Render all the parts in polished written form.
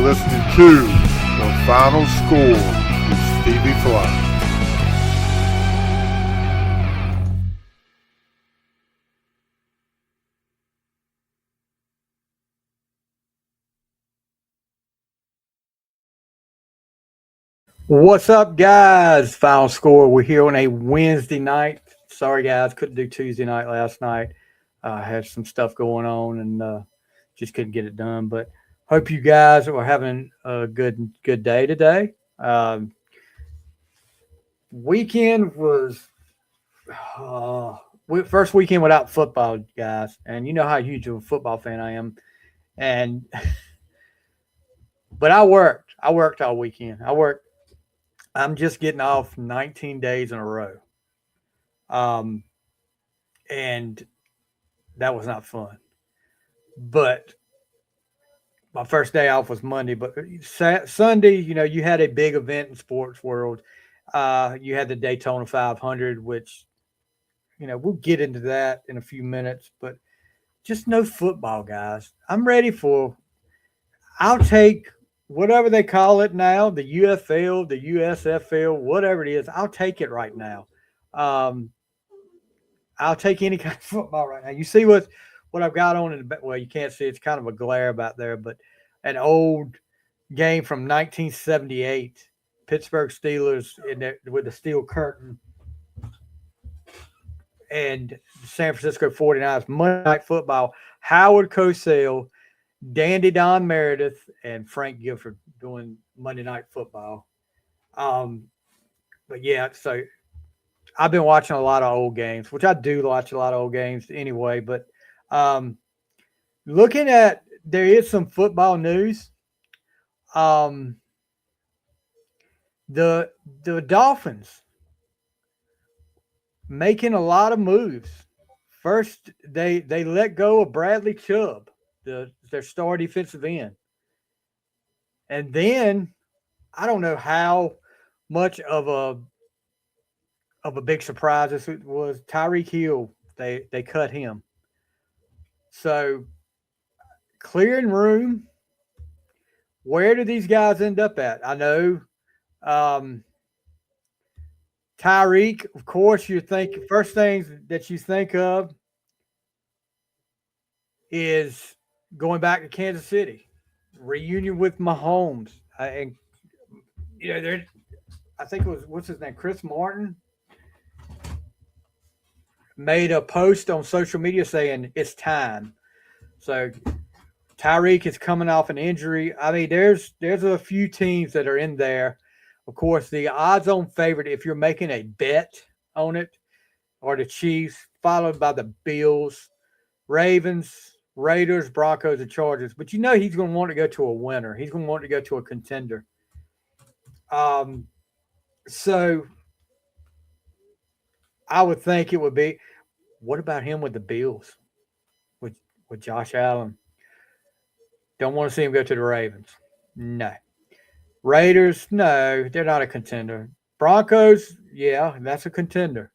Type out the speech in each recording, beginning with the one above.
listening to The Final Score with Stevie Fly. What's up, guys? Final Score. We're here on a Wednesday night. Sorry, guys, couldn't do Tuesday night last night. Had some stuff going on and just couldn't get it done. But hope you guys are having a good day today. Weekend was first weekend without football, guys, and you know how huge of a football fan I am. And but I worked. I worked all weekend. I'm just getting off 19 days in a row. Um, and that was not fun. But my first day off was Monday. But Sunday, you had a big event in sports world. You had the Daytona 500, which, we'll get into that in a few minutes. But just no football, guys. I'll take whatever they call it now, the UFL, the USFL, whatever it is. I'll take it right now. Um, I'll take any kind of football right now. You see what I've got on in the well, you can't see, it's kind of a glare back there, but an old game from 1978, Pittsburgh Steelers with the steel curtain, and San Francisco 49ers, Monday Night Football. Howard Cosell, Dandy Don Meredith, and Frank Gifford doing Monday Night Football. But yeah, so I've been watching a lot of old games, which I do watch a lot of old games anyway. But looking at, there is some football news. The Dolphins making a lot of moves. First, they let go of Bradley Chubb, their star defensive end, and then I don't know how much of a big surprise this was. Tyreek Hill, they cut him. So clearing room. Where do these guys end up at? I know Tyreek, of course, first things that you think of is going back to Kansas City, reunion with Mahomes, and there. I think it was, what's his name, Chris Martin, made a post on social media saying it's time. So Tyreek is coming off an injury. I mean, there's a few teams that are in there. Of course, the odds-on favorite, if you're making a bet on it, are the Chiefs, followed by the Bills, Ravens, Raiders, Broncos, and Chargers. But he's going to want to go to a winner. He's going to want to go to a contender. So I would think it would be, what about him with the Bills, with Josh Allen? Don't want to see him go to the Ravens. No. Raiders, no, they're not a contender. Broncos, yeah, that's a contender.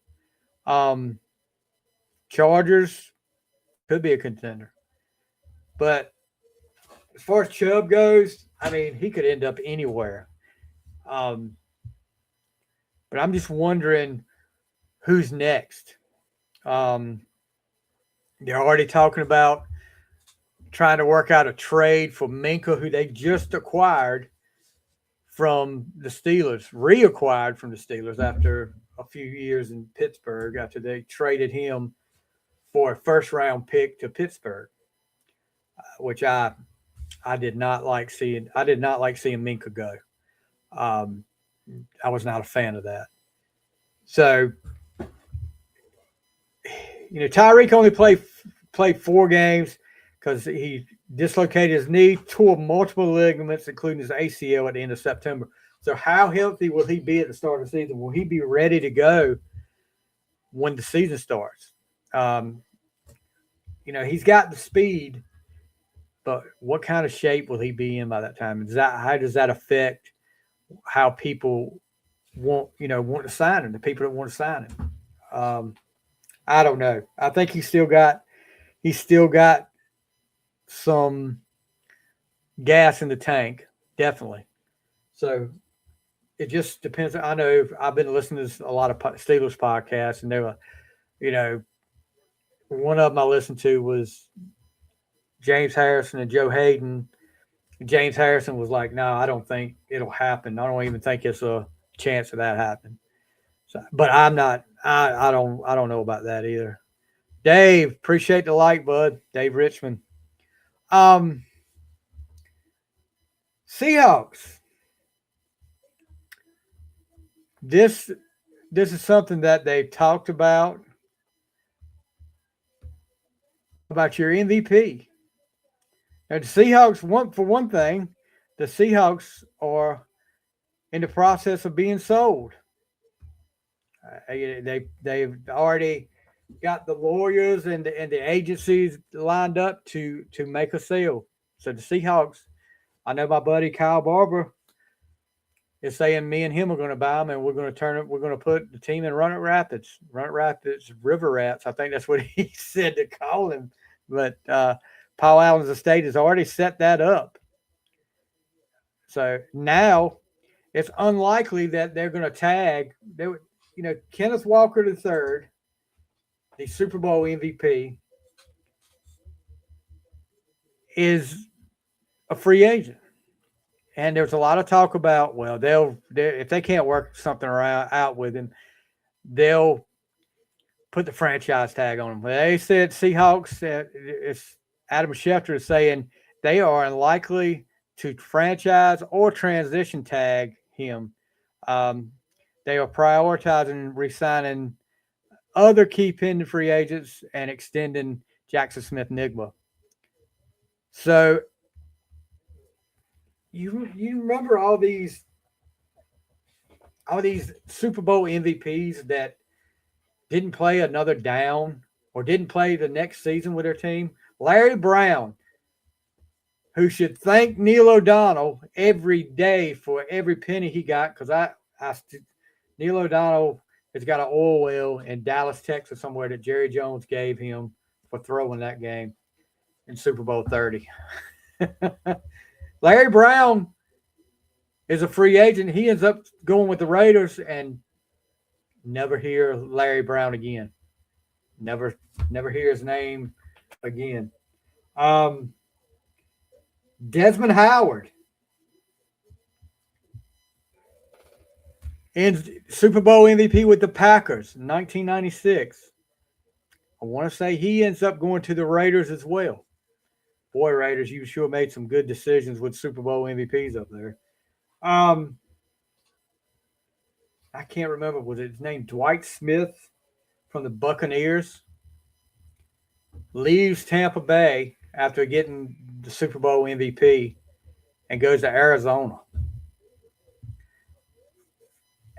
Chargers could be a contender. But as far as Chubb goes, I mean, he could end up anywhere. But I'm just wondering who's next. They're already talking about trying to work out a trade for Minka, who they just acquired from the Steelers, reacquired from the Steelers after a few years in Pittsburgh, after they traded him for a first-round pick to Pittsburgh, which I did not like seeing. I did not like seeing Minka go. I was not a fan of that. So, Tyreek only played 4 games because he dislocated his knee, tore multiple ligaments, including his ACL at the end of September. So how healthy will he be at the start of the season? Will he be ready to go when the season starts? He's got the speed, but what kind of shape will he be in by that time? How does that affect how people want to sign him, the people that want to sign him? I don't know. I think he's still got some gas in the tank. definitely. So it just depends. I know I've been listening to a lot of Steelers podcasts, and they were, you know, one of them I listened to was James Harrison and Joe Hayden. James Harrison was like, "No, I don't think it'll happen. I don't even think it's a chance of that happening." So, but I'm not. I don't. I don't know about that either. Dave, appreciate the like, bud. Dave Richmond. Um, Seahawks. This this is something that they've talked about your MVP. Now the Seahawks, for one thing, the Seahawks are in the process of being sold. They've already got the lawyers and the agencies lined up to make a sale. So the Seahawks, I know my buddy Kyle Barber is saying me and him are going to buy them, and we're going to turn it. We're going to put the team in Run It Rapids River Rats. I think that's what he said to call him. But Paul Allen's estate has already set that up. So now it's unlikely that they're going to tag. Kenneth Walker III, the Super Bowl MVP, is a free agent. And there's a lot of talk about, well, if they can't work something out with him, they'll put the franchise tag on him. They said Seahawks, it's Adam Schefter is saying they are unlikely to franchise or transition tag him. They are prioritizing re-signing other key pending free agents and extending Jackson Smith-Njigba. So you remember all these Super Bowl MVPs that didn't play another down or didn't play the next season with their team? Larry Brown, who should thank Neil O'Donnell every day for every penny he got, because Neil O'Donnell has got an oil well in Dallas, Texas, somewhere that Jerry Jones gave him for throwing that game in Super Bowl 30. Larry Brown is a free agent. He ends up going with the Raiders, and never hear Larry Brown again. Never hear his name again. Desmond Howard ends Super Bowl MVP with the Packers in 1996. I want to say he ends up going to the Raiders as well. Boy, Raiders, you sure made some good decisions with Super Bowl MVPs up there. I can't remember. Was it his name? Dwight Smith from the Buccaneers leaves Tampa Bay after getting the Super Bowl MVP and goes to Arizona.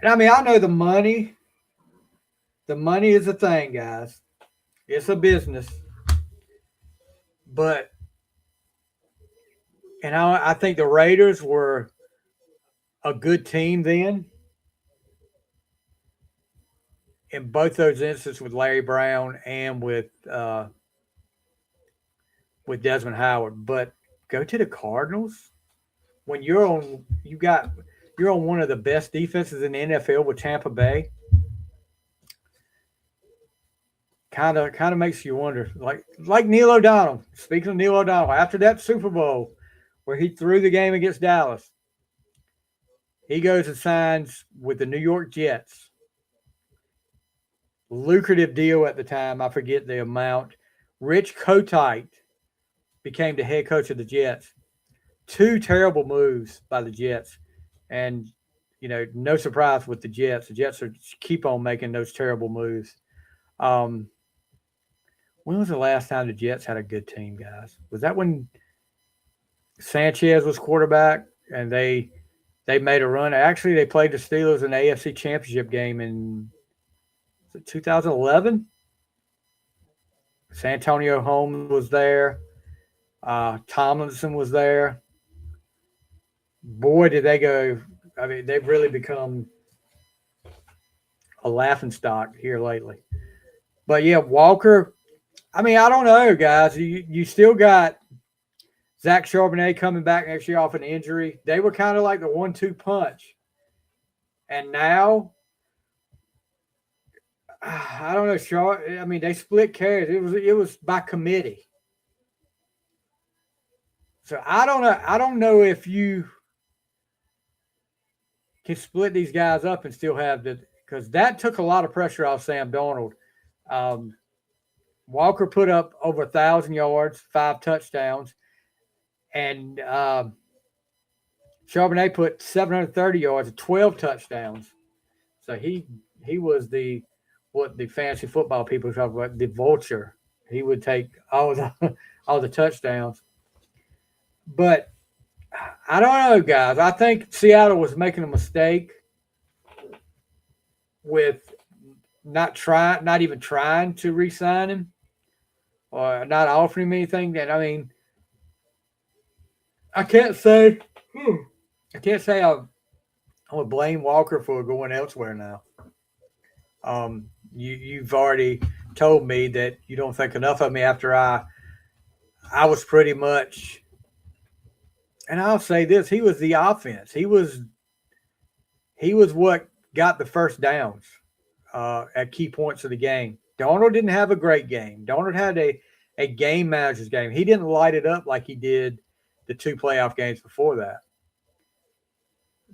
And I mean, I know the money. The money is a thing, guys. It's a business. But, and I think the Raiders were a good team then. In both those instances with Larry Brown and with Desmond Howard. But go to the Cardinals when you're on one of the best defenses in the NFL with Tampa Bay. Kind of makes you wonder. Like Neil O'Donnell. Speaking of Neil O'Donnell, after that Super Bowl where he threw the game against Dallas, he goes and signs with the New York Jets. Lucrative deal at the time. I forget the amount. Rich Kotite became the head coach of the Jets. Two terrible moves by the Jets. And, no surprise with the Jets. The Jets keep on making those terrible moves. When was the last time the Jets had a good team, guys? Was that when Sanchez was quarterback and they made a run? Actually, they played the Steelers in the AFC Championship game in 2011. Santonio Holmes was there. Tomlinson was there. Boy, did they go. I mean, they've really become a laughingstock here lately. But yeah, Walker, I mean, I don't know, guys. You still got Zach Charbonnet coming back next year off an injury. They were kind of like the 1-2 punch. And now, I don't know. I mean, they split carries. It was by committee. So I don't know. I don't know if you can split these guys up and still have because that took a lot of pressure off Sam Darnold. Walker put up over 1,000 yards, 5 touchdowns, and Charbonnet put 730 yards and 12 touchdowns. So he was what the fantasy football people talk about, the vulture. He would take all the touchdowns. But I don't know, guys. I think Seattle was making a mistake with not even trying to re-sign him or not offering him anything. That I mean, I can't say I would blame Walker for going elsewhere now. You've already told me that you don't think enough of me after I was pretty much, and I'll say this: he was the offense. He was what got the first downs at key points of the game. Darnold didn't have a great game. Darnold had a game manager's game. He didn't light it up like he did the 2 playoff games before that.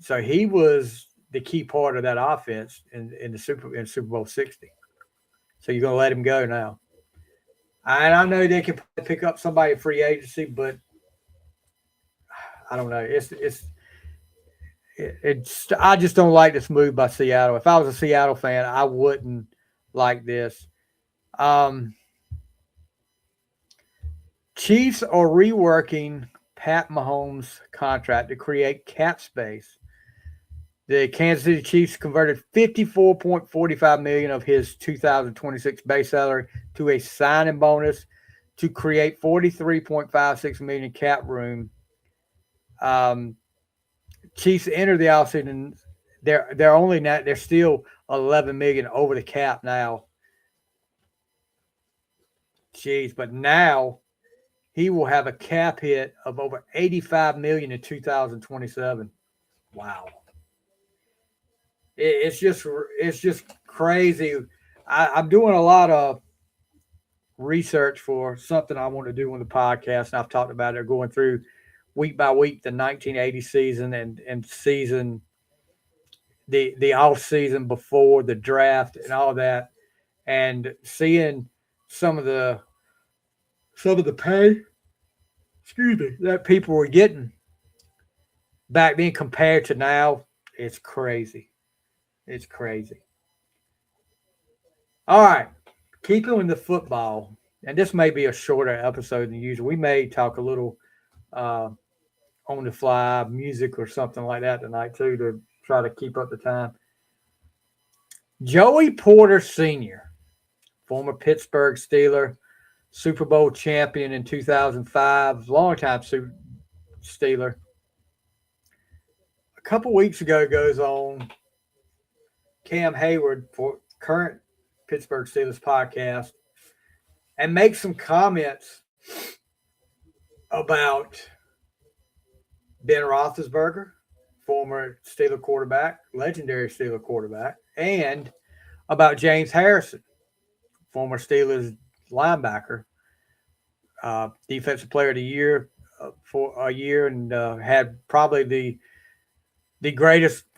So he was the key part of that offense in Super Bowl 60. So you're gonna let him go now. And I know they can pick up somebody at free agency, but I don't know. It's I just don't like this move by Seattle. If I was a Seattle fan, I wouldn't like this. Chiefs are reworking Pat Mahomes' contract to create cap space. The Kansas City Chiefs converted $54.45 million of his 2026 base salary to a signing bonus to create $43.56 million cap room. Chiefs entered the offseason. They're still $11 million over the cap now. Jeez, but now he will have a cap hit of over $85 million in 2027. Wow. It's just crazy. I'm doing a lot of research for something I want to do on the podcast, and I've talked about it, going through week by week the 1980 season and season the off season before the draft and all that, and seeing some of the pay, that people were getting back then compared to now. It's crazy. It's crazy. All right. Keeping with the football, and this may be a shorter episode than usual. We may talk a little on the fly music or something like that tonight too, to try to keep up the time. Joey Porter Sr., former Pittsburgh Steeler, Super Bowl champion in 2005, longtime Steeler. A couple weeks ago goes on Cam Hayward for current Pittsburgh Steelers podcast and makes some comments about Ben Roethlisberger, former Steeler quarterback, legendary Steeler quarterback, and about James Harrison, former Steelers linebacker, defensive player of the year for a year, and had probably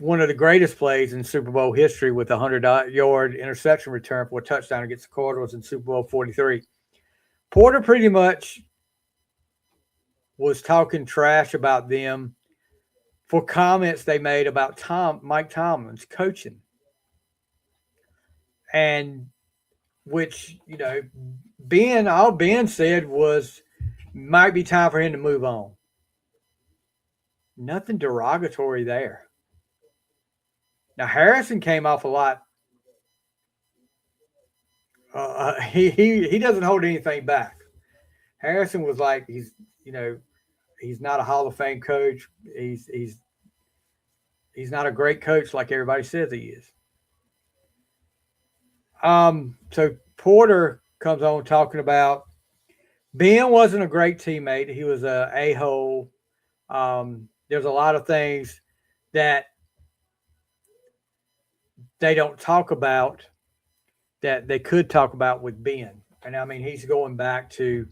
one of the greatest plays in Super Bowl history with a 100-yard interception return for a touchdown against the Cardinals in Super Bowl 43. Porter pretty much was talking trash about them for comments they made about Mike Tomlin's coaching. And which, all Ben said was might be time for him to move on. Nothing derogatory there. Now, Harrison came off a lot. He doesn't hold anything back. Harrison was like, he's not a Hall of Fame coach. He's not a great coach like everybody says he is. So Porter comes on talking about Ben wasn't a great teammate. He was a hole. There's a lot of things that they don't talk about that they could talk about with Ben. And I mean, he's going back to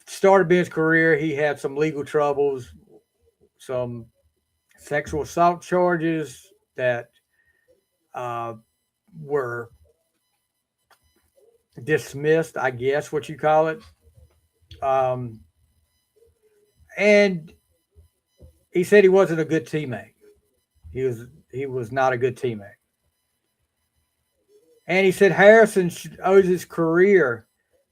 started Ben's career. He had some legal troubles, some sexual assault charges that uh, were dismissed, I guess what you call it. Um, and he said he wasn't a good teammate. He was not a good teammate. And he said Harrison owes his career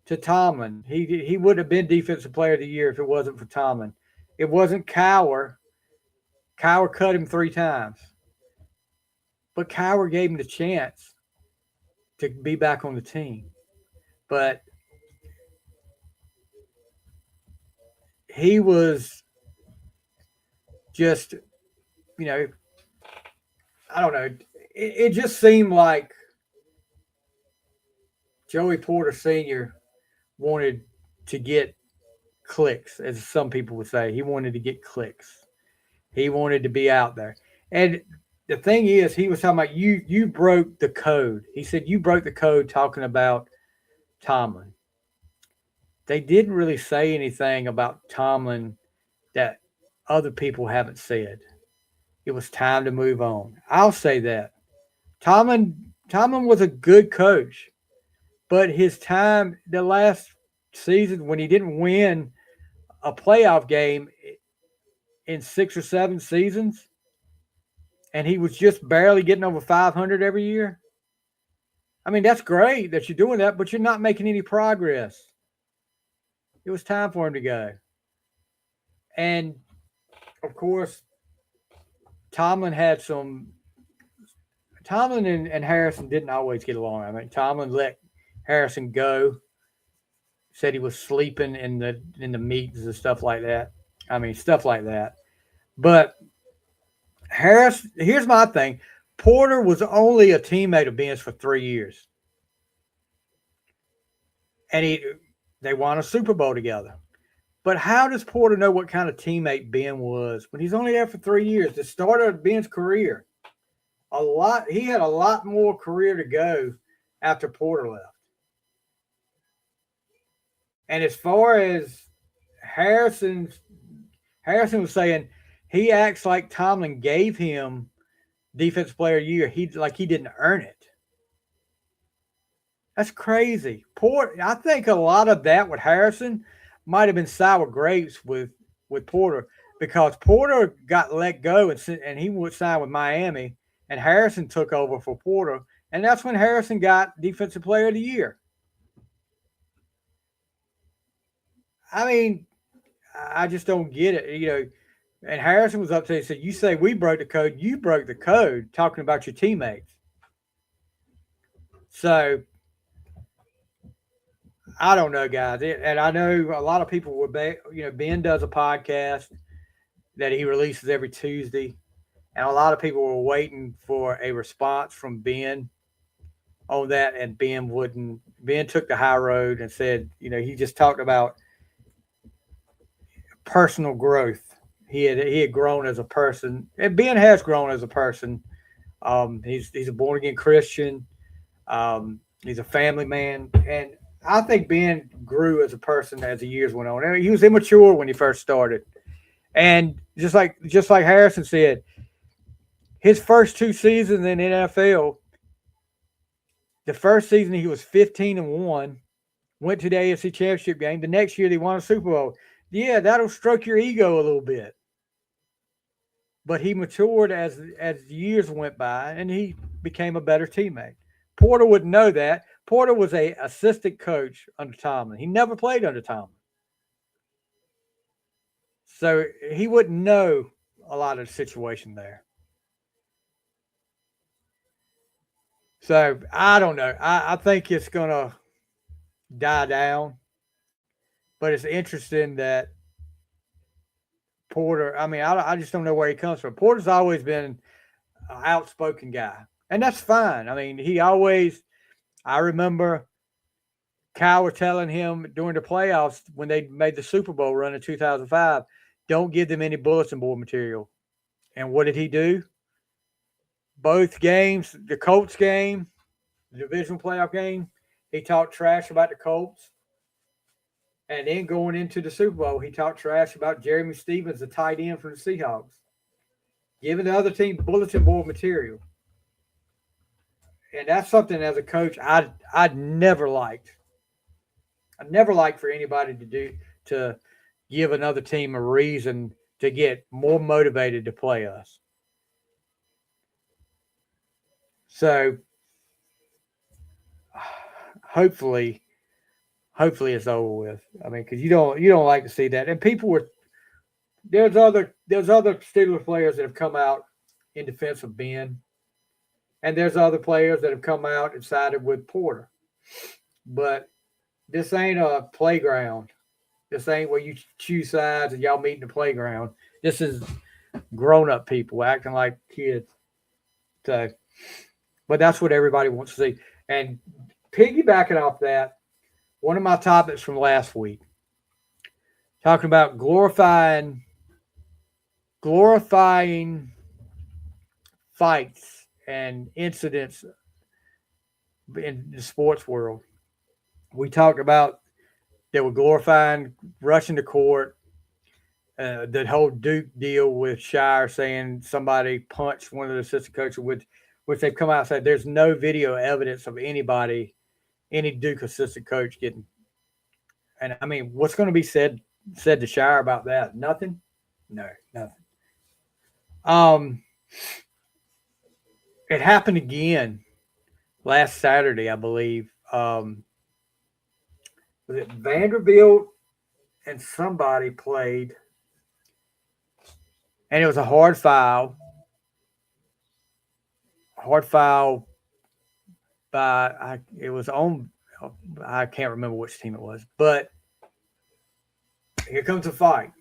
to Tomlin. He would have been Defensive Player of the Year if it wasn't for Tomlin. It wasn't Cowher. Cowher cut him 3 times, but Cowher gave him the chance to be back on the team. But he was just, you know, I don't know. It just seemed like Joey Porter Sr. wanted to get clicks, as some people would say. He wanted to get clicks. He wanted to be out there. And the thing is, he was talking about you broke the code. He said you broke the code talking about Tomlin. They didn't really say anything about Tomlin that other people haven't said. It was time to move on. I'll say that. Tomlin was a good coach, but his time the last season when he didn't win a playoff game in 6 or 7 seasons, and he was just barely getting over 500 every year. I mean, that's great that you're doing that, but you're not making any progress. It was time for him to go. And, of course, Tomlin and Harrison didn't always get along. I mean, Tomlin let Harrison go, said he was sleeping in the meetings and stuff like that. I mean, stuff like that. But here's my thing. Porter was only a teammate of Ben's for 3 years. And they won a Super Bowl together. But how does Porter know what kind of teammate Ben was when he's only there for 3 years? The start of Ben's career. He had a lot more career to go after Porter left. And as far as Harrison was saying, he acts like Tomlin gave him Defensive Player of the Year. He didn't earn it. That's crazy. I think a lot of that with Harrison might have been sour grapes with Porter, because Porter got let go and he would sign with Miami, and Harrison took over for Porter, and that's when Harrison got Defensive Player of the Year. I mean, I just don't get it, you know. And Harrison was up to he said, "You say we broke the code, you broke the code," talking about your teammates. So I don't know, guys. And I know a lot of people would be, you know, Ben does a podcast that he releases every Tuesday. And a lot of people were waiting for a response from Ben on that. And Ben took the high road and said, you know, he just talked about personal growth. He had grown as a person. And Ben has grown as a person. He's a born again Christian. He's a family man. And I think Ben grew as a person as the years went on. He was immature when he first started. And just like Harrison said, his first 2 seasons in the NFL, the first season he was 15-1, went to the AFC Championship game. The next year they won a Super Bowl. Yeah, that'll stroke your ego a little bit. But he matured as the years went by, and he became a better teammate. Porter wouldn't know that. Porter was an assistant coach under Tomlin. He never played under Tomlin. So he wouldn't know a lot of the situation there. So I don't know. I think it's going to die down. But it's interesting that Porter, I mean, I just don't know where he comes from. Porter's always been an outspoken guy. And that's fine. I mean, I remember Kyle was telling him during the playoffs when they made the Super Bowl run in 2005, don't give them any bulletin board material. And what did he do? Both games, the Colts game, the divisional playoff game, he talked trash about the Colts. And then going into the Super Bowl, he talked trash about Jeremy Stevens, the tight end from the Seahawks, giving the other team bulletin board material. And that's something as a coach I'd never liked. I never liked for anybody to give another team a reason to get more motivated to play us. So hopefully it's over with. I mean, because you don't like to see that. And people were there's other Steelers players that have come out in defense of Ben, and there's other players that have come out and sided with Porter. But this ain't a playground. This ain't where you choose sides and y'all meet in the playground. This is grown up people acting like kids. So, but that's what everybody wants to see. And piggybacking off that, one of my topics from last week, talking about glorifying fights and incidents in the sports world. We talked about they were glorifying rushing to court, that whole Duke deal with Shire saying somebody punched one of the assistant coaches, which they've come out and said there's no video evidence of any Duke assistant coach getting. And I mean, what's going to be said to Shire about that? Nothing. No, nothing. It happened again last Saturday, I believe. Was it Vanderbilt and somebody played, and it was a hard foul. It was on, I can't remember which team it was, but here comes a fight.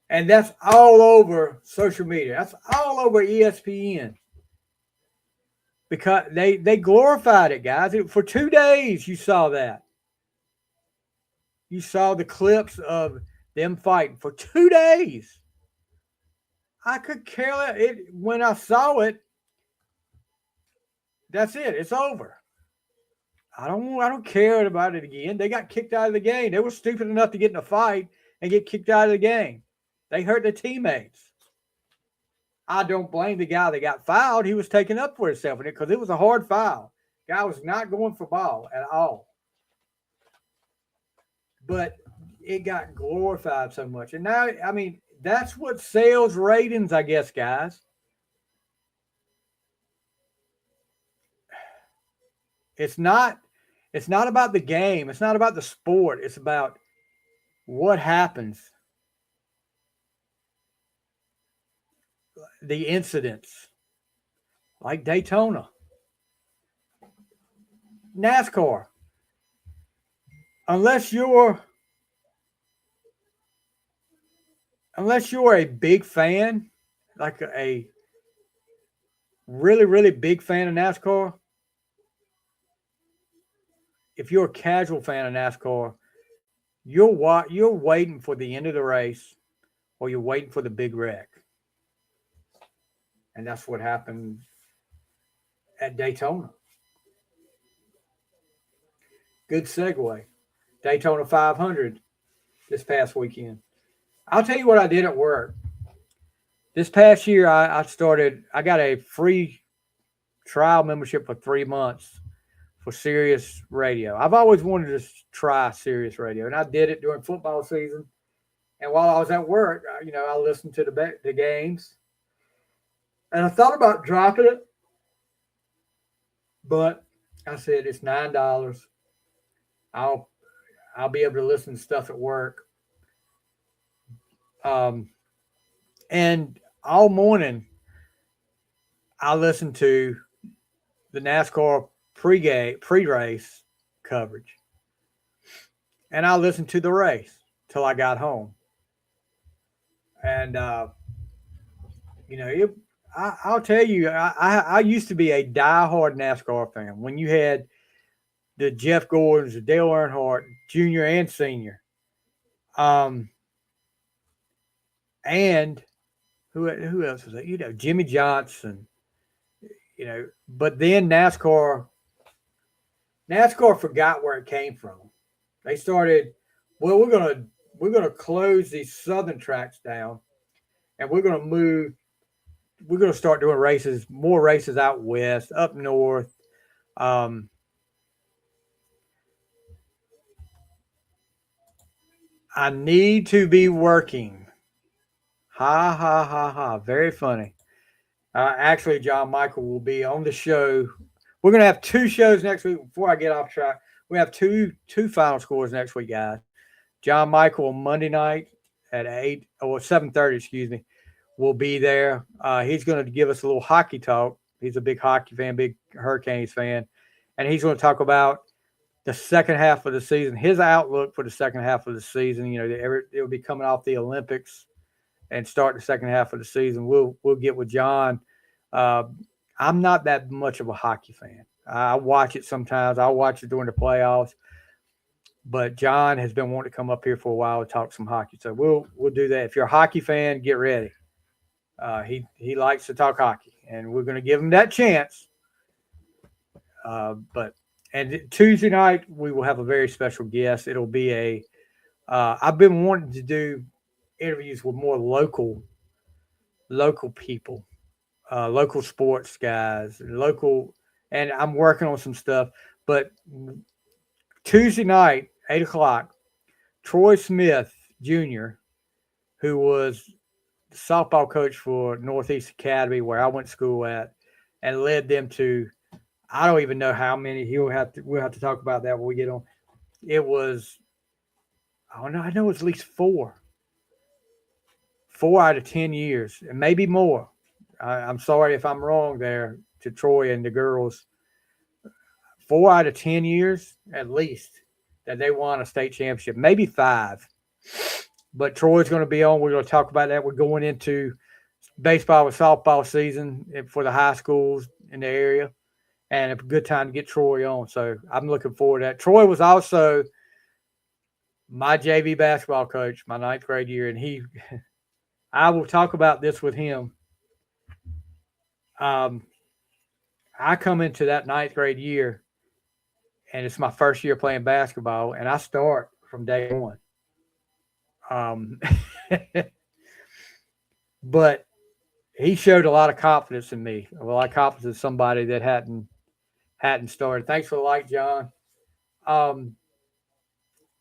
And that's all over social media. That's all over ESPN. Because they glorified it, guys. For 2 days, you saw that. You saw the clips of them fighting for 2 days. I could care less. When I saw it, that's it. It's over. I don't care about it again. They got kicked out of the game. They were stupid enough to get in a fight and get kicked out of the game. They hurt their teammates. I don't blame the guy that got fouled. He was taking up for himself in it because it was a hard foul. Guy was not going for ball at all. But it got glorified so much. And now, I mean, that's what sells ratings, I guess, guys. It's not about the game. It's not about the sport. It's about what happens. The incidents. Like Daytona. NASCAR. Unless you're a big fan, like a really, really big fan of NASCAR, if you're a casual fan of NASCAR, you're waiting for the end of the race, or you're waiting for the big wreck. And that's what happened at Daytona. Good segue. Daytona 500 this past weekend. I'll tell you what I did at work. This past year, I got a free trial membership for 3 months for Sirius Radio. I've always wanted to try Sirius Radio, and I did it during football season. And while I was at work, I listened to the games. And I thought about dropping it, but I said it's $9. I'll be able to listen to stuff at work. And all morning, I listened to the NASCAR pre-race coverage. And I listened to the race till I got home. And, I'll tell you, I used to be a diehard NASCAR fan. When you had the Jeff Gordons, the Dale Earnhardt, junior and senior. And who else was that? Jimmy Johnson. But then NASCAR forgot where it came from. They started, well, we're gonna close these southern tracks down, and we're gonna start doing more races out west, up north. I need to be working. Ha ha ha ha! Very funny. Actually, John Michael will be on the show. We're going to have 2 shows next week. Before I get off track, we have two final scores next week, guys. John Michael on Monday night at 7:30. Excuse me, will be there. He's going to give us a little hockey talk. He's a big hockey fan, big Hurricanes fan, and he's going to talk about the second half of the season, his outlook for the second half of the season. It will be coming off the Olympics and start the second half of the season. We'll get with John. I'm not that much of a hockey fan. I watch it sometimes. I'll watch it during the playoffs. But John has been wanting to come up here for a while to talk some hockey. So we'll do that. If you're a hockey fan, get ready. He likes to talk hockey, and we're going to give him that chance. And Tuesday night we will have a very special guest. It'll be I've been wanting to do interviews with more local people, local sports guys, and I'm working on some stuff. But Tuesday night, 8:00, Troy Smith Jr., who was the softball coach for Northeast Academy, where I went to school at, and led them to, I don't even know how many. We'll have to talk about that when we get on. It was, I don't know, I know it's at least 4 out of 10 years, and maybe more. I'm sorry if I'm wrong there to Troy and the girls. 4 out of 10 years, at least, that they won a state championship, maybe 5. But Troy's going to be on. We're going to talk about that. We're going into baseball and softball season for the high schools in the area, and a good time to get Troy on. So I'm looking forward to that. Troy was also my JV basketball coach my 9th grade year, and I will talk about this with him. I come into that 9th grade year, and it's my first year playing basketball, and I start from day one. But he showed a lot of confidence in me, a lot of confidence in somebody that hadn't started. Thanks for the like, John. But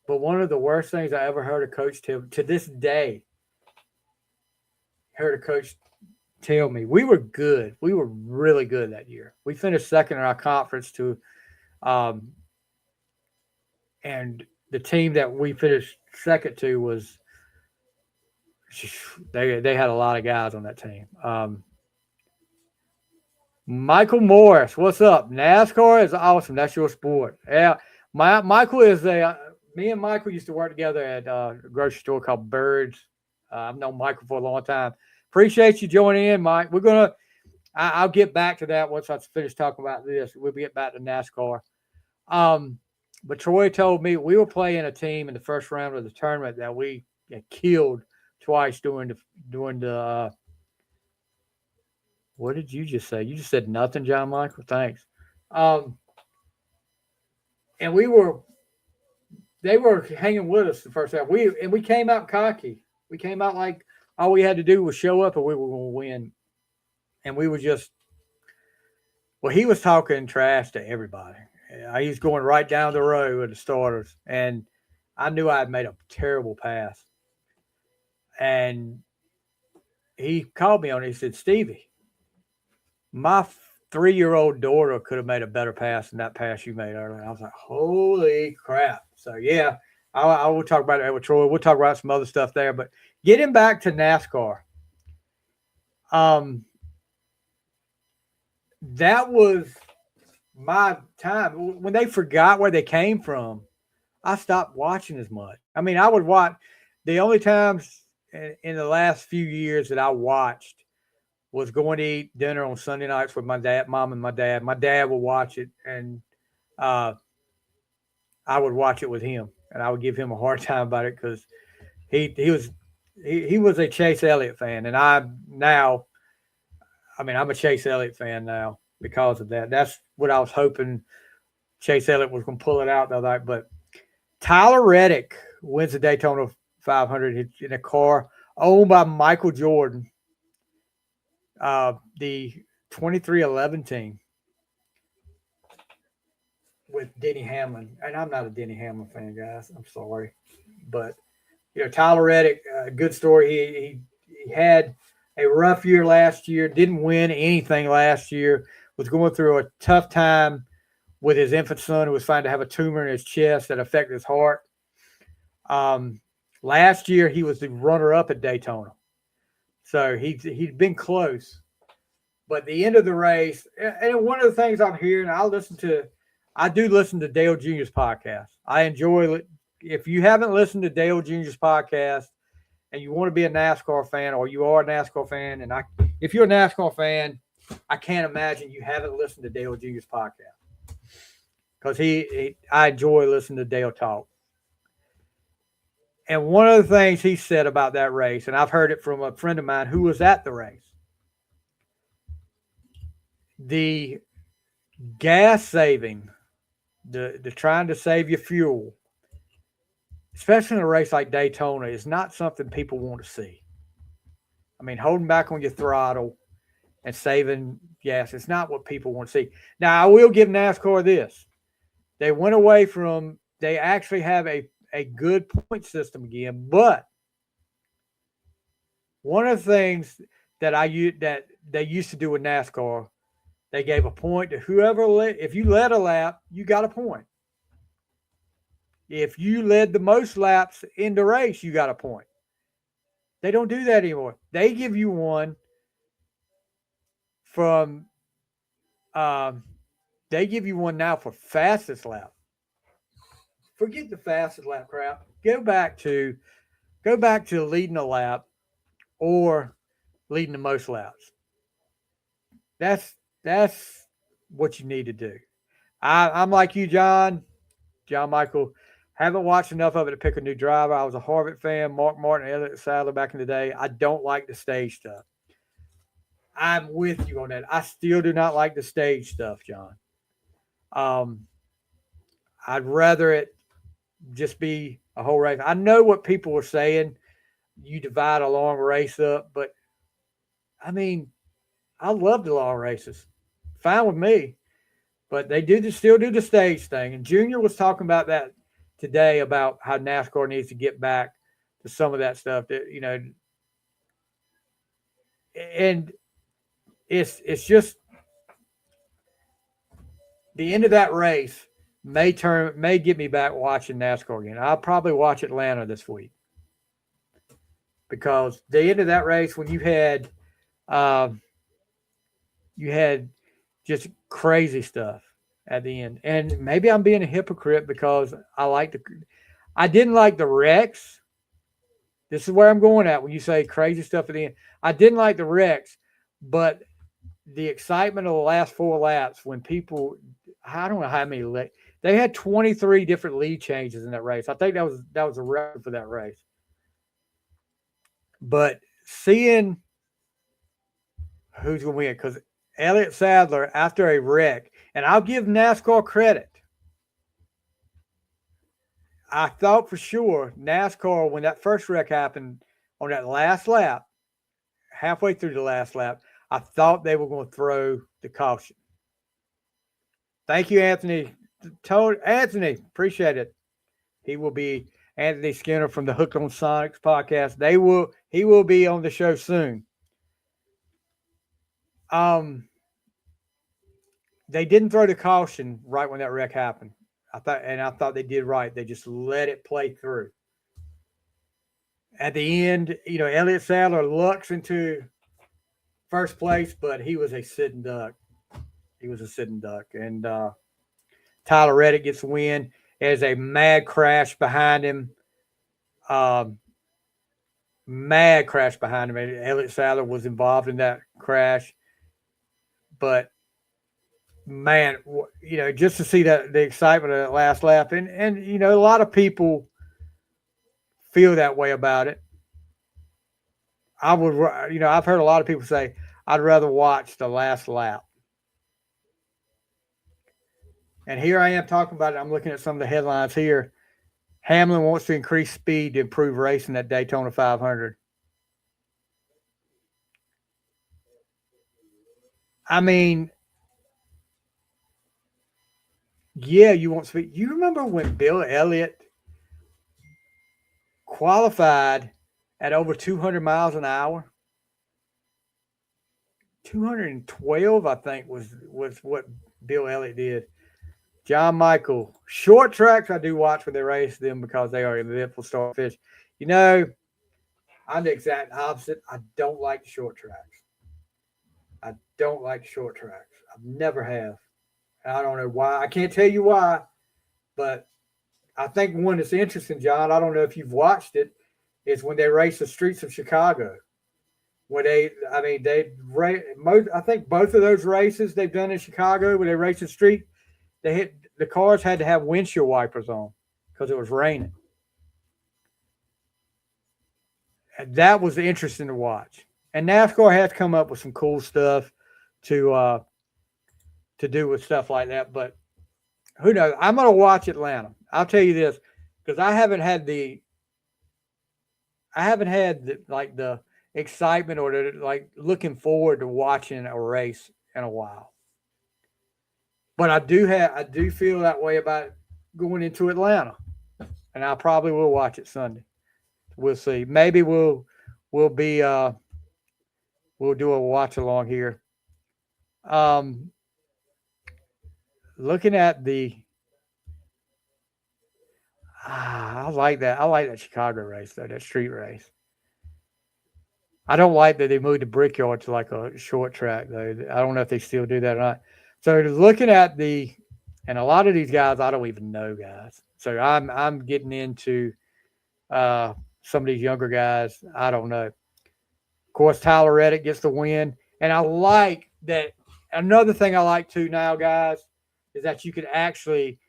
one of the worst things I ever heard a coach tell, to this day, heard a coach tell me, we were good. We were really good that year. We finished second in our conference and the team that we finished second to was, they had a lot of guys on that team. Michael Morris, what's up? NASCAR is awesome. That's your sport. Yeah, Michael is me and Michael used to work together at a grocery store called Birds. I've known Michael for a long time. Appreciate you joining in, Mike. I'll get back to that once I finish talking about this. We'll get back to NASCAR. But Troy told me we were playing a team in the first round of the tournament that we killed twice during the what did you just say? You just said nothing, John Michael. Thanks. And they were hanging with us the first half. We came out cocky. We came out like all we had to do was show up and we were going to win. And we were just, well, he was talking trash to everybody. He was going right down the road with the starters. And I knew I had made a terrible pass. And he called me on it. He said, Stevie, my 3-year-old daughter could have made a better pass than that pass you made earlier. I was like, holy crap. So, yeah, I will talk about it with Troy. We'll talk about some other stuff there. But getting back to NASCAR, that was my time. When they forgot where they came from, I stopped watching as much. I mean, I would watch. The only times in the last few years that I watched was going to eat dinner on Sunday nights with my dad, mom and my dad. My dad would watch it, and I would watch it with him, and I would give him a hard time about it because he was a Chase Elliott fan, and I'm a Chase Elliott fan now because of that. That's what I was hoping Chase Elliott was going to pull it out the other night. But Tyler Reddick wins the Daytona 500 in a car owned by Michael Jordan, the 2311 team with Denny Hamlin. And I'm not a Denny Hamlin fan, guys. I'm sorry. But, Tyler Reddick, good story. He had a rough year last year, didn't win anything last year, was going through a tough time with his infant son who was found to have a tumor in his chest that affected his heart. Last year, he was the runner-up at Daytona. So he'd been close. But the end of the race, and one of the things I'm hearing, I do listen to Dale Jr.'s podcast. I enjoy it. If you haven't listened to Dale Jr.'s podcast and you want to be a NASCAR fan, or you are a NASCAR fan, and if you're a NASCAR fan, I can't imagine you haven't listened to Dale Jr.'s podcast. Because I enjoy listening to Dale talk. And one of the things he said about that race, and I've heard it from a friend of mine who was at the race, the gas saving, the trying to save your fuel, especially in a race like Daytona, is not something people want to see. I mean, holding back on your throttle and saving gas, it's not what people want to see. Now, I will give NASCAR this. They went away from, they actually have a good point system again, but one of the things that they used to do with NASCAR, they gave a point to whoever if you led a lap, you got a point. If you led the most laps in the race, you got a point. They don't do that anymore. They give you one from they give you one now for fastest lap. Forget the fastest lap crap. Go back to leading a lap or leading the most laps. That's what you need to do. I'm like you, John Michael. Haven't watched enough of it to pick a new driver. I was a Harvick fan, Mark Martin, Elliott Sadler back in the day. I don't like the stage stuff. I'm with you on that. I still do not like the stage stuff, John. I'd rather it just be a whole race. I know what people are saying. You divide a long race up, but I mean, I love the long races. Fine with me. But they still do the stage thing. And Junior was talking about that today, about how NASCAR needs to get back to some of that stuff that, and it's just the end of that race may get me back watching NASCAR again. I'll probably watch Atlanta this week, because the end of that race, when you had just crazy stuff at the end. And maybe I'm being a hypocrite because I didn't like the wrecks. This is where I'm going at when you say crazy stuff at the end. I didn't like the wrecks, but the excitement of the last 4 laps when people, I don't know how many, they had 23 different lead changes in that race. I think that was a record for that race. But seeing who's going to win, because Elliott Sadler, after a wreck, and I'll give NASCAR credit. I thought for sure NASCAR, when that first wreck happened on that last lap, halfway through the last lap, I thought they were going to throw the caution. Thank you, Anthony. Anthony, appreciate it. He will be Anthony Skinner from the Hooked on Sonics podcast. He will be on the show soon. They didn't throw the caution right when that wreck happened. I thought they did right. They just let it play through. At the end, Elliott Sadler lucks into first place, but he was a sitting duck. And Tyler Reddick gets the win. There's a mad crash behind him. Elliott Sadler was involved in that crash. But man, just to see that the excitement of that last lap, and a lot of people feel that way about it. I would, I've heard a lot of people say I'd rather watch the last lap. And here I am talking about it. I'm looking at some of the headlines here. Hamlin wants to increase speed to improve racing at Daytona 500. I mean, yeah, you want speed. You remember when Bill Elliott qualified at over 200 miles an hour? 212, I think, was what Bill Elliott did. John Michael, short tracks I do watch when they race them because they are eventful starfish. You know, I'm the exact opposite. I don't like short tracks. I don't like short tracks. I've never have. I don't know why. I can't tell you why, but I think one that's interesting, John. I don't know if you've watched it. Is when they race the streets of Chicago. When I think both of those races they've done in Chicago, when they race the street, the cars had to have windshield wipers on because it was raining. And that was interesting to watch. And NASCAR has come up with some cool stuff to to do with stuff like that. But who knows? I'm going to watch Atlanta. I'll tell you this because like the excitement or like looking forward to watching a race in a while. But I do feel that way about going into Atlanta, and I probably will watch it Sunday. We'll see. Maybe we'll be we'll do a watch along here. Um, looking at I like that. I like that Chicago race though. That street race. I don't like that they moved the Brickyard to like a short track though. I don't know if they still do that or not. So looking at and a lot of these guys I don't even know guys. So I'm getting into some of these younger guys. I don't know. Of course, Tyler Reddick gets the win, and I like that. Another thing I like too now, guys, is that you could actually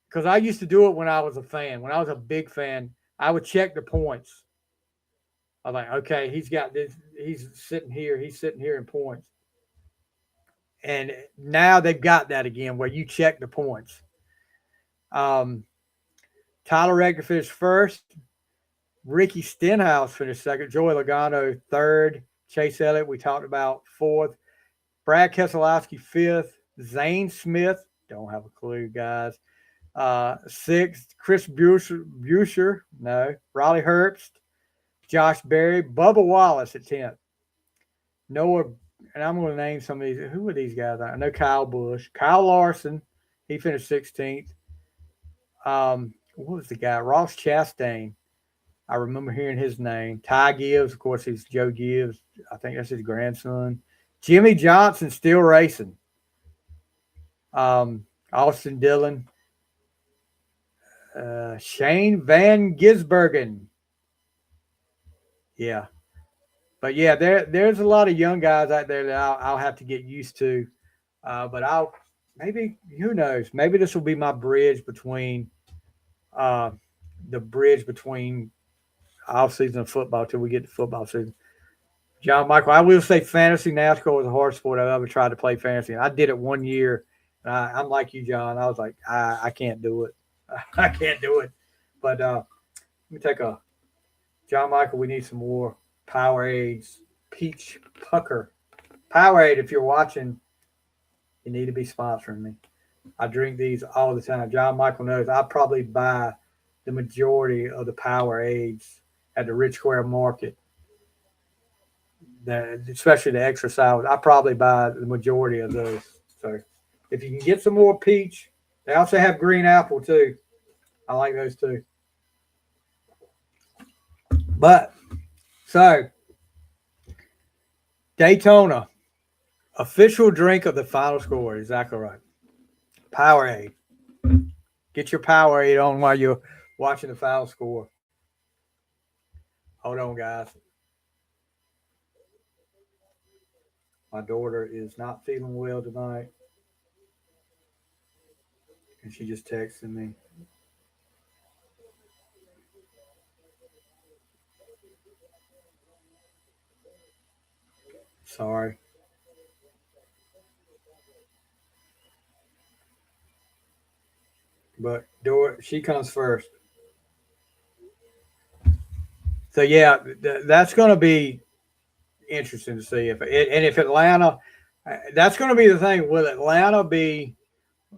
because I used to do it when I was a fan. When I was a big fan, I would check the points. I was like, okay, he's got this. He's sitting here. He's sitting here in points. And now they've got that again where you check the points. Um, Tyler Reddick finished first. Ricky Stenhouse finished second. Joey Logano third. Chase Elliott, we talked about fourth. Brad Keselowski fifth. Zane Smith, don't have a clue, guys. Sixth. Chris Buescher, no. Riley Herbst. Josh Berry. Bubba Wallace at 10th. Noah, and I'm going to name some of these. Who are these guys? I know Kyle Busch. Kyle Larson, he finished 16th. What was the guy? Ross Chastain. I remember hearing his name. Ty Gibbs, of course, he's Joe Gibbs. I think that's his grandson. Jimmy Johnson still racing. Austin Dillon. Shane Van Gisbergen. Yeah. But yeah, there's a lot of young guys out there that I'll have to get used to. But who knows? Maybe this will be my bridge between off season of football till we get to football season. John Michael, I will say fantasy NASCAR was a hard sport. I've ever tried to play fantasy. I did it 1 year. And I'm like you, John. I was like, I can't do it. I can't do it. But let me take a John Michael. We need some more Powerades. Peach Pucker. Powerade, if you're watching, you need to be sponsoring me. I drink these all the time. John Michael knows I probably buy the majority of the Powerades at the Rich Square Market. Especially the extra sours. I probably buy the majority of those. So if you can get some more peach, they also have green apple too. I like those too. But so Daytona, official drink of the final score. Exactly right. Powerade. Get your Powerade on while you're watching the final score. Hold on, guys. My daughter is not feeling well tonight. And she just texted me. Sorry. But she comes first. So yeah, that's going to be interesting to see if Atlanta. That's going to be the thing. Will Atlanta be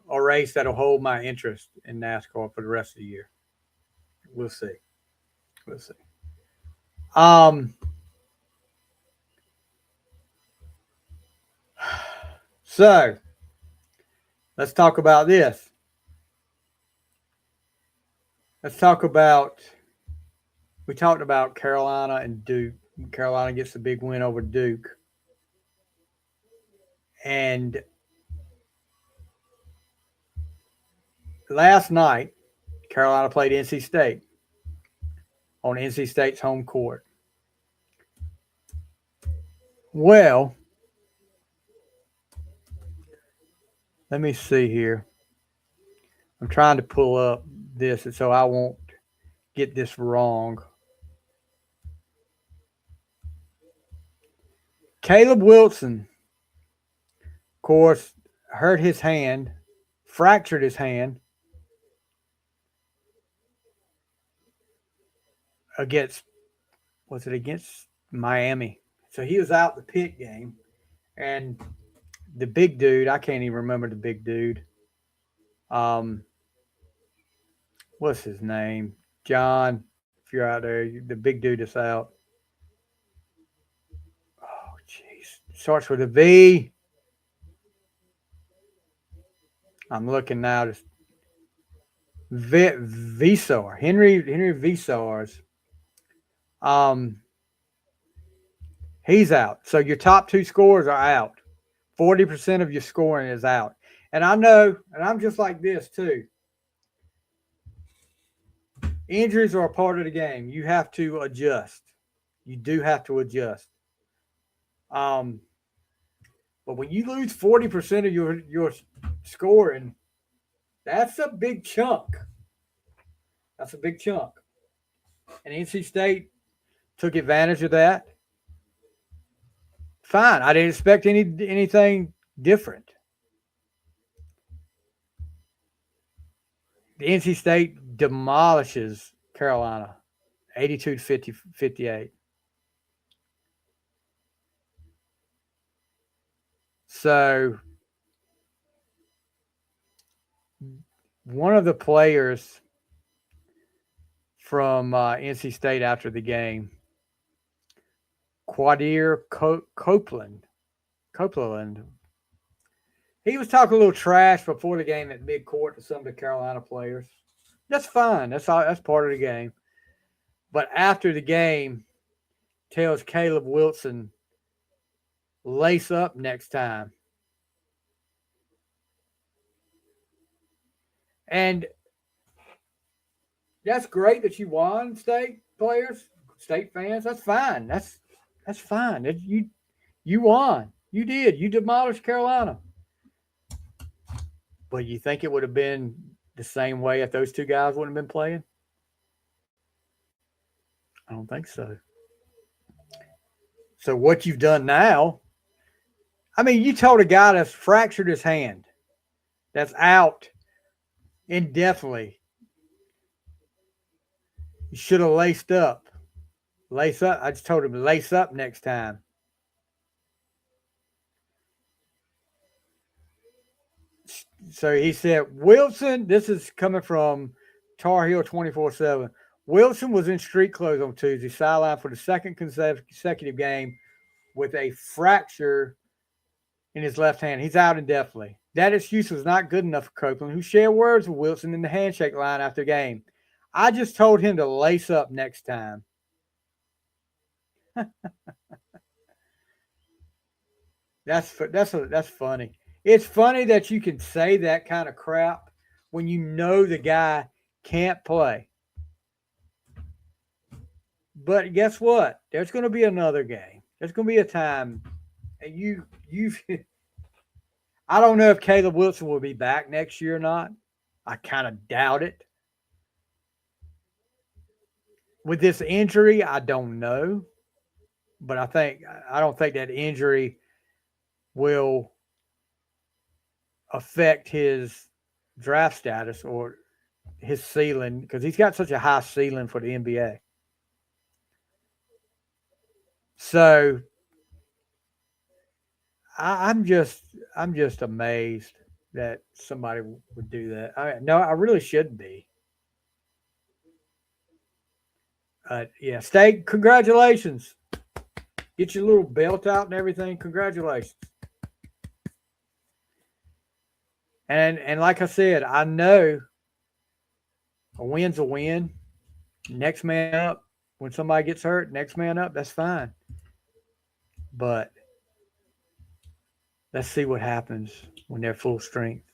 a race that'll hold my interest in NASCAR for the rest of the year? We'll see. We'll see. Um. So let's talk about this. Let's talk about. We talked about Carolina and Duke. Carolina gets a big win over Duke. And last night, Carolina played NC State on NC State's home court. Well, let me see here. I'm trying to pull up this so I won't get this wrong. Caleb Wilson, of course, hurt his hand, fractured his hand against Miami? So he was out the Pitt game, and the big dude, I can't even remember the big dude. What's his name? John, if you're out there, the big dude that's out. Oh, jeez. Starts with a V. I'm looking now. Just Visar, Henry Visars. He's out. So your top two scorers are out. 40% of your scoring is out. And I know, and I'm just like this too. Injuries are a part of the game. You have to adjust. You do have to adjust. But when you lose 40% of your scoring, that's a big chunk. That's a big chunk. And NC State took advantage of that. Fine. I didn't expect anything different. The NC State demolishes Carolina, 82-58. So one of the players from NC State after the game, Quadir Copeland, he was talking a little trash before the game at midcourt to some of the Carolina players. That's fine. That's part of the game. But after the game, tells Caleb Wilson, lace up next time. And that's great that you won, State players, State fans. That's fine. That's fine. You won. You did. You demolished Carolina. But you think it would have been the same way if those two guys wouldn't have been playing? I don't think so. So what you've done now, I mean, you told a guy that's fractured his hand, that's out indefinitely, you should have laced up. Lace up. I just told him to lace up next time. So he said, Wilson, this is coming from Tar Heel 24/7. Wilson was in street clothes on Tuesday, sidelined for the second consecutive game with a fracture in his left hand. He's out indefinitely. That excuse was not good enough for Copeland, who shared words with Wilson in the handshake line after the game. I just told him to lace up next time. That's funny. It's funny that you can say that kind of crap when you know the guy can't play. But guess what? There's going to be another game. There's going to be a time, and you I don't know if Caleb Wilson will be back next year or not. I kind of doubt it. With this injury, I don't know, but I don't think that injury will affect his draft status or his ceiling because he's got such a high ceiling for the NBA. So I'm just amazed that somebody would do that. I really shouldn't be. Yeah, Steak, congratulations. Get your little belt out and everything. Congratulations. And like I said, I know a win's a win. Next man up. When somebody gets hurt, next man up, that's fine. But let's see what happens when they're full strength.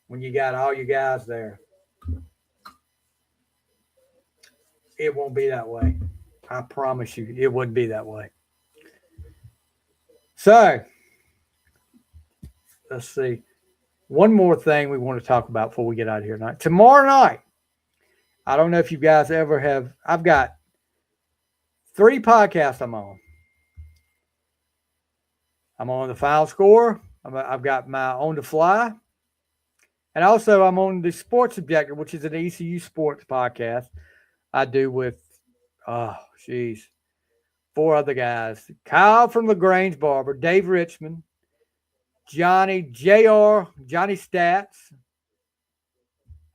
When you got all your guys there. It won't be that way. I promise you, it wouldn't be that way. So, let's see. One more thing we want to talk about before we get out of here tonight. Tomorrow night, I don't know if you guys ever have, I've got 3 podcasts I'm on. I'm on the Final Score. I've got my On the Fly. And also I'm on the Sports Objective, which is an ECU sports podcast I do with, 4 other guys. Kyle from LaGrange Barber, Dave Richmond, Johnny JR, Johnny Stats,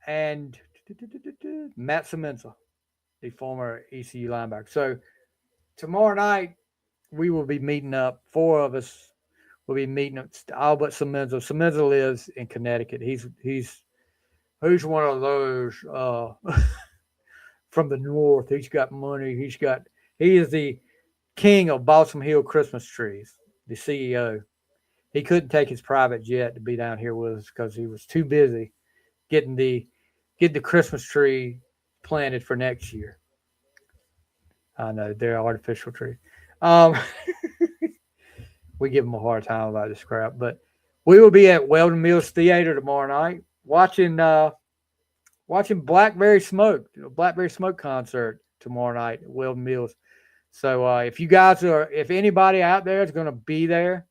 and Matt Semenza, the former ECU linebacker. So tomorrow night, we will be meeting up. 4 of us will be meeting up. All but Semenza. Semenza lives in Connecticut. He's one of those from the north. He's got money. He is the king of Balsam Hill Christmas trees, the CEO. He couldn't take his private jet to be down here with us because he was too busy getting the Christmas tree planted for next year. I know they're artificial trees. We give them a hard time about this crap, but we will be at Weldon Mills Theater tomorrow night watching Blackberry Smoke concert tomorrow night at Weldon Mills. So if anybody out there is going to be there,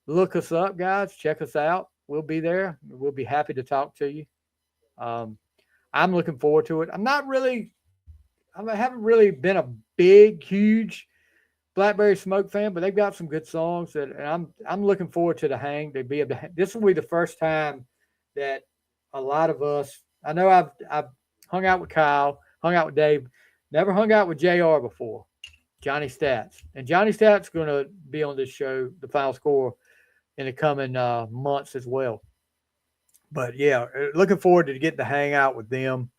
look us up, guys. Check us out. We'll be there. We'll be happy to talk to you. I'm looking forward to it. I haven't really been a big, huge Blackberry Smoke fan, but they've got some good songs and I'm looking forward to the hang. This will be the first time that a lot of us, I know I've hung out with Kyle, hung out with Dave, never hung out with JR before. Johnny Stats. And Johnny Stats is going to be on this show, The Final Score, in the coming months as well. But yeah, looking forward to getting to hang out with them.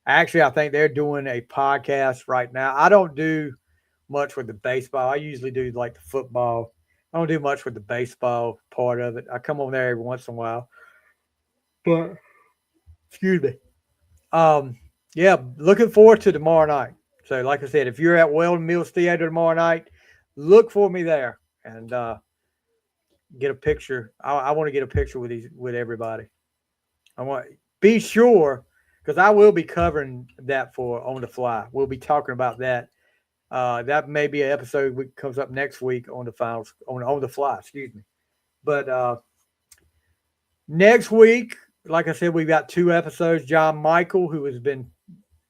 Actually, I think they're doing a podcast right now. I don't do much with the baseball. I usually do like the football. I don't do much with the baseball part of it. I come on there every once in a while. But, excuse me. Yeah, looking forward to tomorrow night. So, like I said, if you're at Weldon Mills Theater tomorrow night, look for me there and get a picture. I want to get a picture with everybody. I want be sure because I will be covering that for On the Fly. We'll be talking about that. That may be an episode that comes up next week on the Fly. Excuse me. But next week, like I said, we've got 2 episodes. John Michael, who has been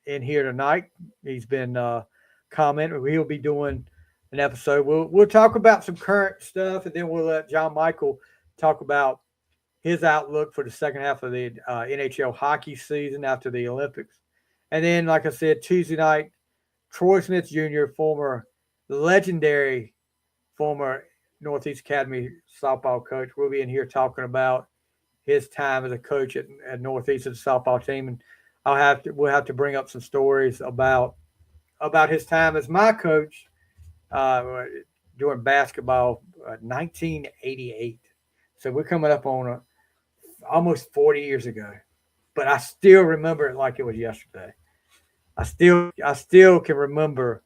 in here tonight, he's been commenting. He'll be doing an episode. We'll talk about some current stuff, and then we'll let John Michael talk about his outlook for the second half of the NHL hockey season after the Olympics. And then, like I said, Tuesday night, Troy Smith Jr., legendary former Northeast Academy softball coach, will be in here talking about his time as a coach at Northeast of the softball team. And we'll have to bring up some stories about his time as my coach during basketball, 1988. So we're coming up on almost 40 years ago, but I still remember it like it was yesterday. I still can remember.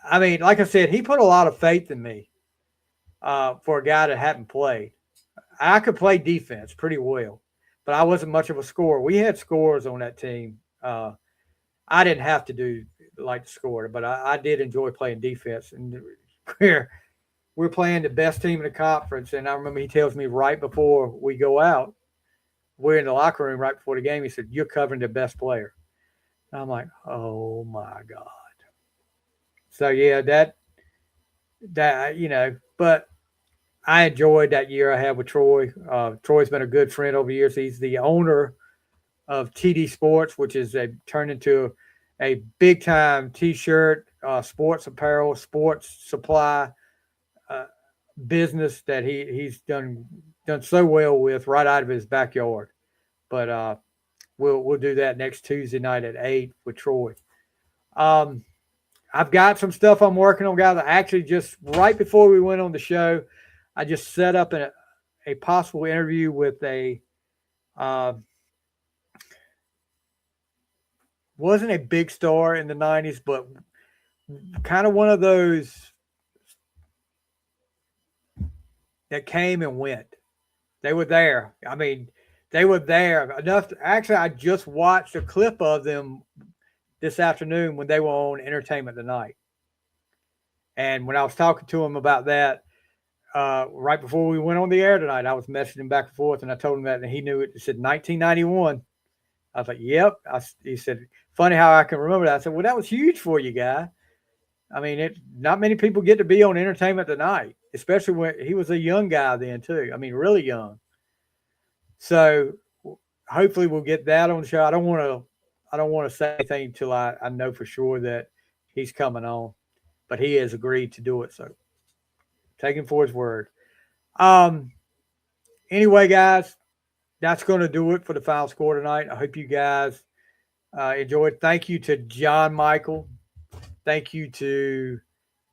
I mean, like I said, he put a lot of faith in me for a guy that hadn't played. I could play defense pretty well, but I wasn't much of a scorer. We had scorers on that team. I didn't have to do like the scorer, but I did enjoy playing defense. And we're playing the best team in the conference. And I remember he tells me right before we go out, we're in the locker room right before the game. He said, "You're covering the best player." And I'm like, "Oh my God." So yeah, that but I enjoyed that year I had with Troy. Troy's been a good friend over the years. He's the owner of TD Sports, which is turned into a big time T-shirt, sports apparel, sports supply uh, business that he's done so well with right out of his backyard. But we'll do that next Tuesday night at 8 with Troy. Um, I've got some stuff I'm working on, guys. I actually just right before we went on the show, I just set up a possible interview with a uh, wasn't a big star in the 90s, but kind of one of those that came and went. They were there. I mean, they were there enough. Actually, I just watched a clip of them this afternoon when they were on Entertainment Tonight. And when I was talking to him about that, right before we went on the air tonight, I was messaging back and forth, and I told him that, and he knew it. He said 1991. I was like, "Yep." He said, "Funny how I can remember that." I said, "Well, that was huge for you, guy. I mean, not many people get to be on Entertainment Tonight, especially when he was a young guy then too. I mean, really young. So hopefully we'll get that on the show. I don't want to say anything until I know for sure that he's coming on, but he has agreed to do it. So take him for his word. Um. Anyway, guys, that's going to do it for the final score tonight. I hope you guys enjoyed. Thank you to John Michael. Thank you to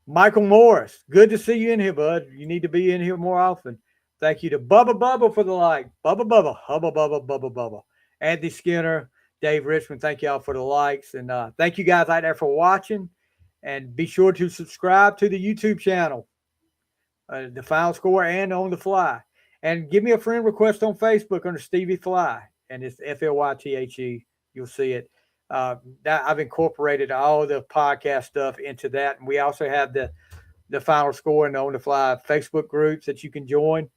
Michael Morris. Good to see you in here, bud. You need to be in here more often. Thank you to Bubba Bubba for the like. Bubba Bubba. Hubba Bubba Bubba Bubba. Andy Skinner, Dave Richmond, thank y'all for the likes. And thank you guys out there for watching. And be sure to subscribe to the YouTube channel, The Final Score and On the Fly. And give me a friend request on Facebook under Stevie Fly. And it's FLYTHE. You'll see it. That I've incorporated all the podcast stuff into that. And we also have the Final Score and the On the Fly Facebook groups that you can join.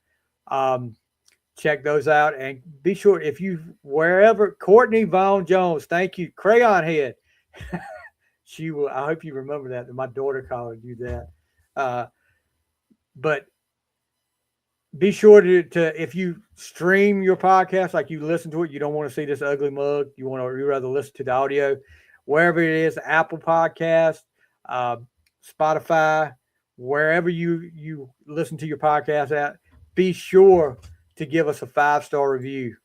Check those out. And be sure if you, wherever, Courtney Vaughn Jones, thank you. Crayon Head. She will, I hope you remember that my daughter called you that. But be sure to if you stream your podcast, like you listen to it, you don't want to see this ugly mug. You rather listen to the audio, wherever it is, Apple Podcast, Spotify, wherever you listen to your podcast at. Be sure to give us a 5-star review.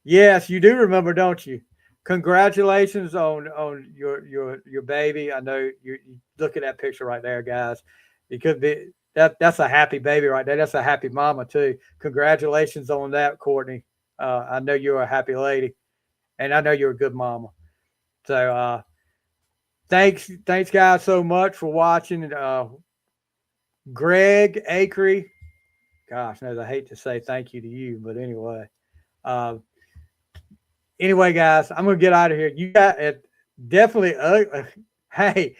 Yes, you do remember, don't you? Congratulations on your baby. I know you look at that picture right there, guys. It could be. That's a happy baby right there. That's a happy mama too. Congratulations on that, Courtney. I know you're a happy lady, and I know you're a good mama. So thanks guys so much for watching. Greg Acree, gosh, no, I hate to say thank you to you, but anyway. Anyway, guys, I'm gonna get out of here. You got it. Definitely. Hey.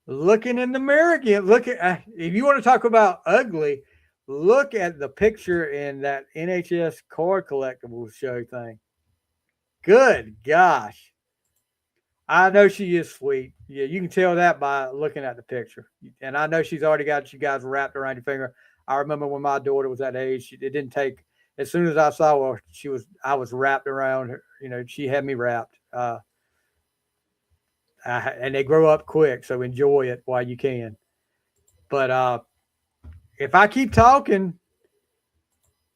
Looking in the mirror again. Look at if you want to talk about ugly, look at the picture in that NHS card collectibles show thing. Good gosh. I know she is sweet. Yeah, you can tell that by looking at the picture. And I know she's already got you guys wrapped around your finger. I remember when my daughter was that age, it didn't take as soon as I saw her, I was wrapped around her. You know, she had me wrapped. And they grow up quick, so enjoy it while you can. But if I keep talking,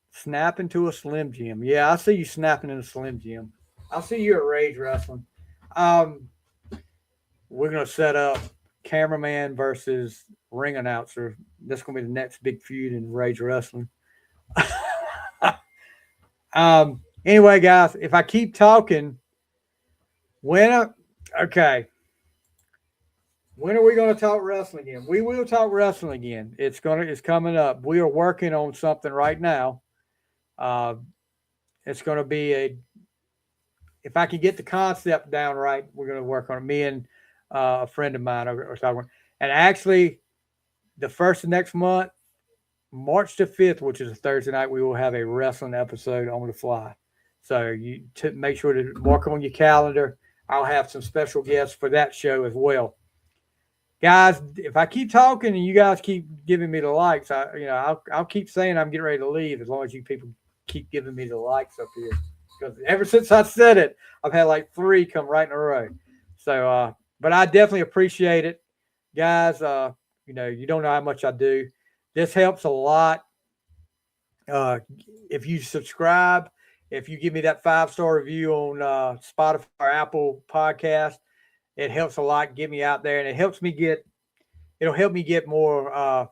snap into a Slim Jim. Yeah, I see you snapping in a Slim Jim. I'll see you at Rage Wrestling. We're going to set up cameraman versus ring announcer. That's going to be the next big feud in Rage Wrestling. Anyway, guys, if I keep talking, okay. When are we going to talk wrestling again? We will talk wrestling again. It's coming up. We are working on something right now. It's going to be if I can get the concept down right, we're going to work on it. Me and a friend of mine are talking. And actually, the first of next month, March the 5th, which is a Thursday night, we will have a wrestling episode on the fly. So you make sure to mark them on your calendar. I'll have some special guests for that show as well. Guys, if I keep talking and you guys keep giving me the likes, I'll keep saying I'm getting ready to leave as long as you people keep giving me the likes up here. Because ever since I said it, I've had like 3 come right in a row. So, but I definitely appreciate it, guys. You don't know how much I do. This helps a lot. If you subscribe, if you give me that 5-star review on Spotify or Apple Podcast, it helps a lot. Get me out there, and it'll help me get more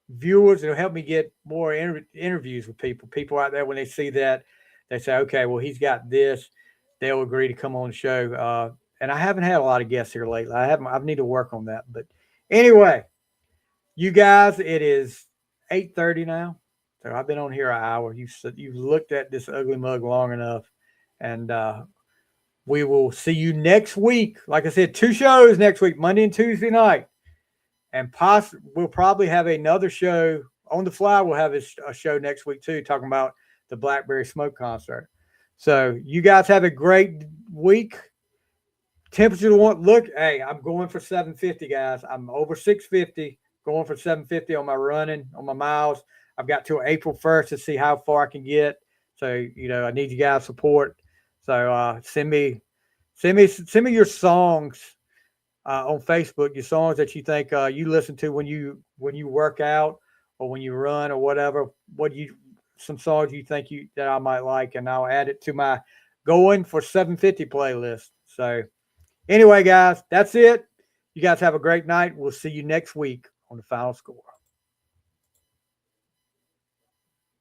viewers. It'll help me get more interviews with people out there. When they see that, they say, okay, well, he's got this. They'll agree to come on the show. And I haven't had a lot of guests here lately. I need to work on that. But anyway, you guys, it is 8:30 now. So I've been on here an hour. You've looked at this ugly mug long enough. And we will see you next week. Like I said, 2 shows next week, Monday and Tuesday night. And we'll probably have another show on the fly. We'll have a show next week too, talking about the Blackberry Smoke concert. So you guys have a great week. Temperature to want. Look, hey, I'm going for 750, guys. I'm over 650, going for 750 on my running, on my miles. I've got till April 1st to see how far I can get. So, I need you guys' support. So send me your songs on Facebook, your songs that you think you listen to when you work out or when you run or whatever. Some songs you think that I might like, and I'll add it to my Going for 750 playlist. So anyway, guys, that's it. You guys have a great night. We'll see you next week on The Final Score.